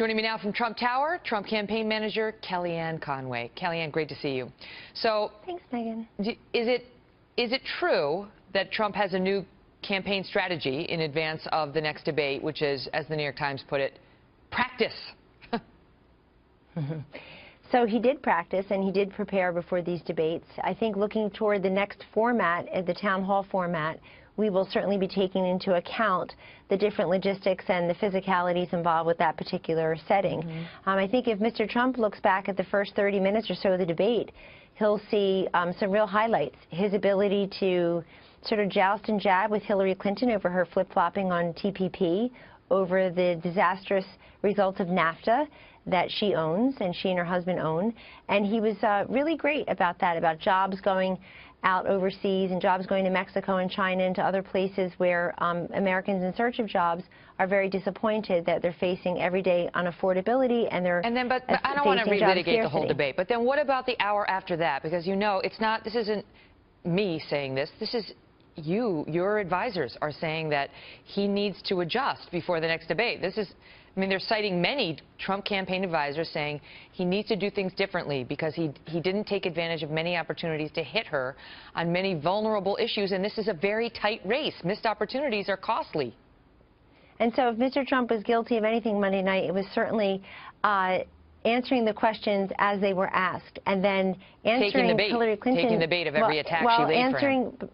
Joining me now from Trump Tower, Trump campaign manager Kellyanne Conway. Kellyanne, great to see you. So, thanks, Megan. Is it true that Trump has a new campaign strategy in advance of the next debate, which is, as the New York Times put it, practice? So he did practice and he did prepare before these debates. I think looking toward the next format, the town hall format, we will certainly be taking into account the different logistics and the physicalities involved with that particular setting. I think if Mr. Trump looks back at the first 30 minutes or so of the debate, he'll see some real highlights. His ability to sort of joust and jab with Hillary Clinton over her flip-flopping on TPP, over the disastrous results of NAFTA that she owns and she and her husband own. And he was really great about that, about jobs going out overseas and jobs going to Mexico and China and to other places where Americans in search of jobs are very disappointed that they're facing everyday unaffordability and they're but I don't want to relitigate the whole debate. But then what about the hour after that? Because you know, this isn't me saying this. This is your advisors are saying that he needs to adjust before the next debate. This is, I mean, they're citing many Trump campaign advisors saying he needs to do things differently because he didn't take advantage of many opportunities to hit her on many vulnerable issues, and this is a very tight race. Missed opportunities are costly. And so if Mr. Trump was guilty of anything Monday night, it was certainly answering the questions as they were asked, and then answering Hillary Clinton. Taking the bait of every attack she laid for him.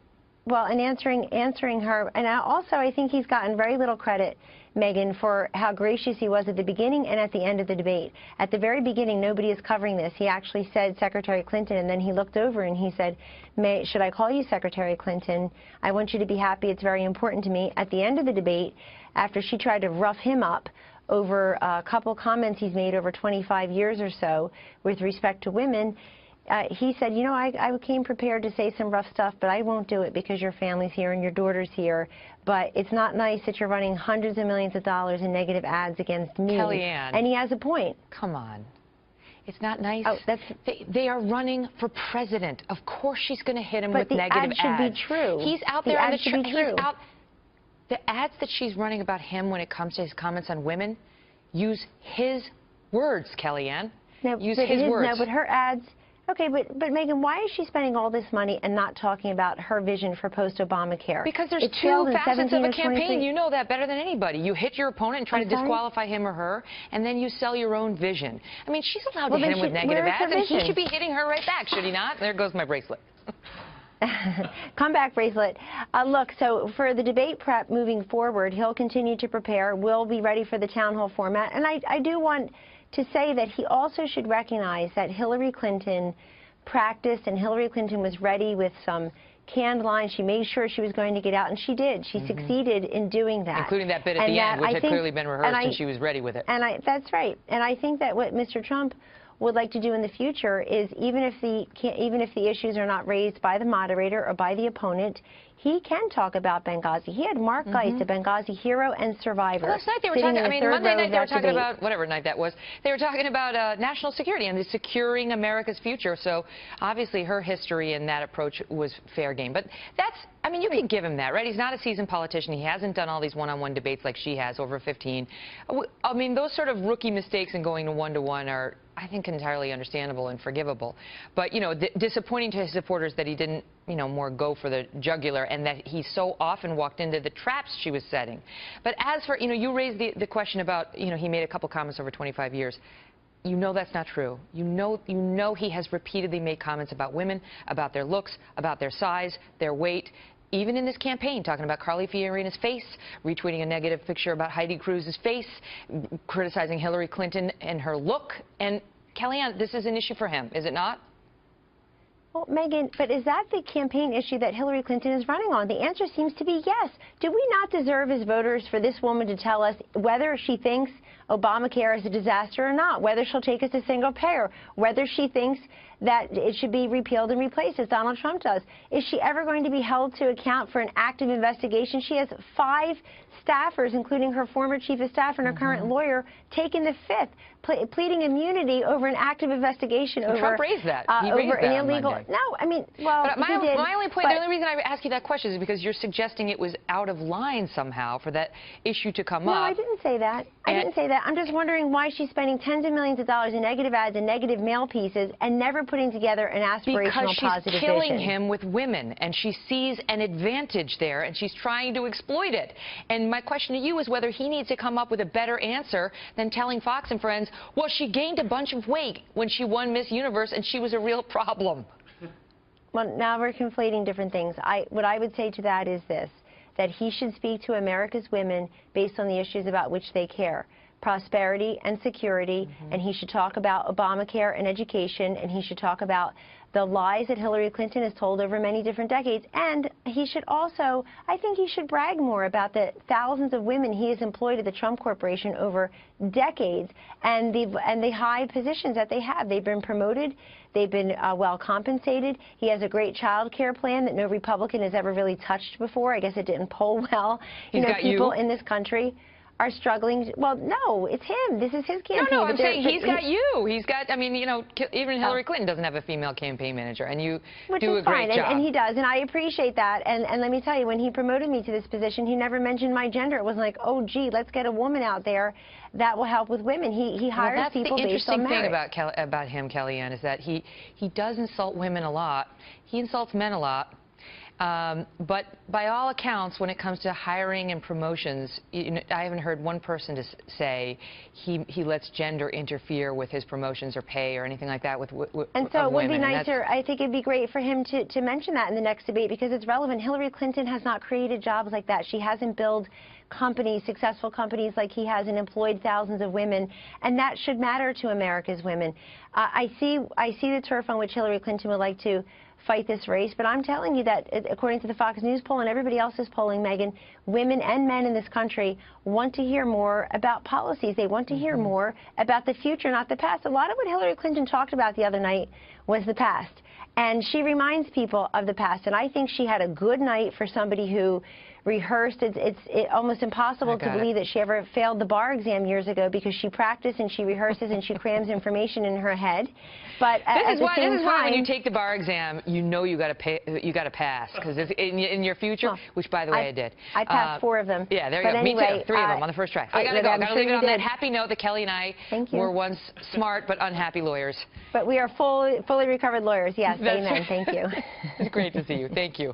Well, and answering her, and also I think he's gotten very little credit, Megan, for how gracious he was at the beginning and at the end of the debate. At the very beginning, nobody is covering this. He actually said Secretary Clinton, and then he looked over and he said, should I call you Secretary Clinton? I want you to be happy. It's very important to me. At the end of the debate, after she tried to rough him up over a couple comments he's made over 25 years or so with respect to women, he said, you know, I came prepared to say some rough stuff, but I won't do it because your family's here and your daughter's here. But it's not nice that you're running hundreds of millions of dollars in negative ads against me. Kellyanne. And he has a point. Come on. It's not nice. Oh, they are running for president. Of course she's going to hit him with negative ads. But the ad should be true. He's out there on the ads that she's running about him when it comes to his comments on women use his words, Kellyanne. Use his words. No, but her ads... Okay, but Megan, why is she spending all this money and not talking about her vision for post-Obamacare? Because there's two facets of a campaign. You know that better than anybody. You hit your opponent and try to disqualify him or her, and then you sell your own vision. I mean, she's allowed to hit him with negative ads, and he should be hitting her right back, should he not? There goes my bracelet. Come back, bracelet. Look, so for the debate prep moving forward, he'll continue to prepare. We'll be ready for the town hall format. And I do want to say that he also should recognize that Hillary Clinton practiced and Hillary Clinton was ready with some canned lines. She made sure she was going to get out, and she did. She succeeded in doing that. Including that bit at the end, which had clearly been rehearsed, and she was ready with it. That's right. And I think that what Mr. Trump would like to do in the future is, even if the issues are not raised by the moderator or by the opponent, he can talk about Benghazi. He had Mark Geist, a Benghazi hero and survivor. Well, last night they were talking, Monday night they were talking about, whatever night that was, they were talking about national security and securing America's future. So obviously her history and that approach was fair game. But that's, I mean, you can give him that, right? He's not a seasoned politician. He hasn't done all these one-on-one debates like she has, over 15. I mean, those sort of rookie mistakes in going to one-to-one are, I think, entirely understandable and forgivable. But, you know, disappointing to his supporters that he didn't, you know, more go for the jugular, and that he so often walked into the traps she was setting. But as for, you know, you raised the question about, you know, he made a couple comments over 25 years. You know that's not true. You know he has repeatedly made comments about women, about their looks, about their size, their weight. Even in this campaign, talking about Carly Fiorina's face, retweeting a negative picture about Heidi Cruz's face, criticizing Hillary Clinton and her look. And Kellyanne, this is an issue for him, is it not? Well, Megan, but is that the campaign issue that Hillary Clinton is running on? The answer seems to be yes. Do we not deserve as voters for this woman to tell us whether she thinks Obamacare is a disaster or not, whether she'll take us to single payer, whether she thinks that it should be repealed and replaced, as Donald Trump does. Is she ever going to be held to account for an active investigation? She has 5 staffers, including her former chief of staff and her current lawyer, taking the Fifth, pleading immunity over an active investigation over Trump raised that. He raised over that an illegal. on Monday. No, I mean, well, but my only point, but, the only reason I ask you that question is because you're suggesting it was out of line somehow for that issue to come up. No, I didn't say that. I didn't say that. I'm just wondering why she's spending tens of millions of dollars in negative ads and negative mail pieces and never putting together an aspirational positive Because she's killing vision. him with women, and she sees an advantage there, and she's trying to exploit it. And my question to you is whether he needs to come up with a better answer than telling Fox and Friends, well, she gained a bunch of weight when she won Miss Universe, and she was a real problem. Well, now we're conflating different things. What I would say to that is this, that he should speak to America's women based on the issues about which they care. Prosperity and security, and he should talk about Obamacare and education, and he should talk about the lies that Hillary Clinton has told over many different decades. And he should also, I think he should brag more about the thousands of women he has employed at the Trump Corporation over decades and the high positions that they have. They've been promoted. They've been well compensated. He has a great child care plan that no Republican has ever really touched before. I guess it didn't poll well. You know, people in this country are struggling. Well, no, it's him. This is his campaign. No, I'm saying he's got you. He's got, I mean, you know, even Hillary Clinton doesn't have a female campaign manager, and you do a great job. And he does, and I appreciate that. And let me tell you, when he promoted me to this position, he never mentioned my gender. It wasn't like, oh, gee, let's get a woman out there that will help with women. He hires people based on merit. That's the interesting thing about him, Kellyanne, is that he does insult women a lot. He insults men a lot. But by all accounts, when it comes to hiring and promotions, you know, I haven't heard one person to say he lets gender interfere with his promotions or pay or anything like that with and so it would be nicer. I think it'd be great for him to mention that in the next debate because it's relevant. Hillary Clinton has not created jobs like that. She hasn't built companies, successful companies like he has, and employed thousands of women, and that should matter to America's women. I see the turf on which Hillary Clinton would like to fight this race, but I'm telling you that according to the Fox News poll and everybody else's polling, Megan, women and men in this country want to hear more about policies. They want to hear more about the future, not the past. A lot of what Hillary Clinton talked about the other night was the past, and she reminds people of the past, and I think she had a good night for somebody who rehearsed. It's almost impossible to believe that she ever failed the bar exam years ago because she practiced and she rehearses and she crams information in her head. But this is why when you take the bar exam, you know you got to pass because in your future, which by the way I did. I passed 4 of them. Yeah, there you go. Anyway, me too. 3 of them on the first try. I gotta go. I gotta leave it on that happy note that Kelly and I were once smart but unhappy lawyers. But we are fully recovered lawyers. Yes, amen. Thank you. It's great to see you. Thank you.